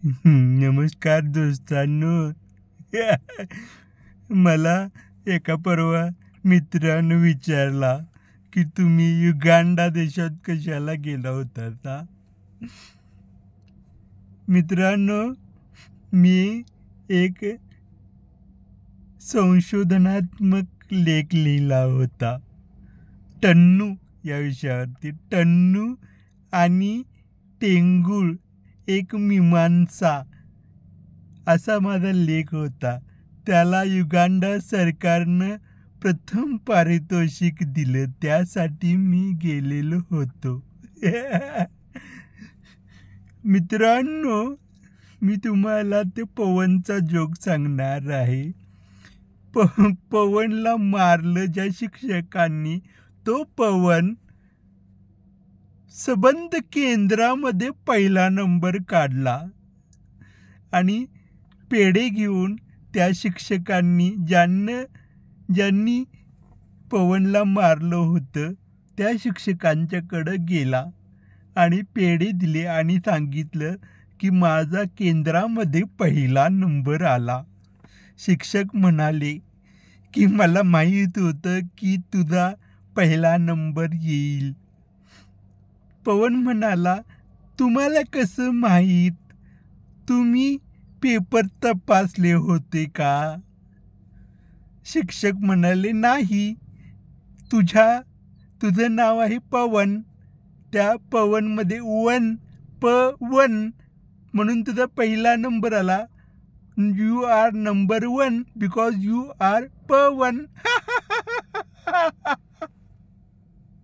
नमस्कार दोस्तांनो. मला एका परवा मित्रानं विचारला की तुम्ही युगांडा देशात कशाला गेला होता. मित्रांनो, मी एक संशोधनात्मक लेख लिहिला होता टन्नू या विषयावरती. टन्नू आणि टेंगुळ एक मीमांसा असा माझा लेख होता. त्याला युगांडा सरकारनं प्रथम पारितोषिक दिलं. त्यासाठी मी गेलेलो होतो. मित्रांनो, मी तुम्हाला ते पवनचा जोक सांगणार आहे. पवनला मारलं ज्या शिक्षकांनी, तो पवन सबंध केंद्रामध्ये पहिला नंबर काढला आणि पेढे घेऊन त्या शिक्षकांनी ज्यांनी पवनला मारलं होतं त्या शिक्षकांच्याकडं गेला आणि पेढे दिले आणि सांगितलं की माझा केंद्रामध्ये पहिला नंबर आला. शिक्षक म्हणाले की मला माहीत होतं की तुझा पहिला नंबर येईल. पवन म्हणाला, तुम्हाला कसं माहीत? तुम्ही पेपर तपासले होते का? शिक्षक म्हणाले, नाही. तुझं नाव आहे पवन. त्या पवनमध्ये पवन म्हणून तुझा पहिला नंबर आला. You are number 1 because you are Pawan.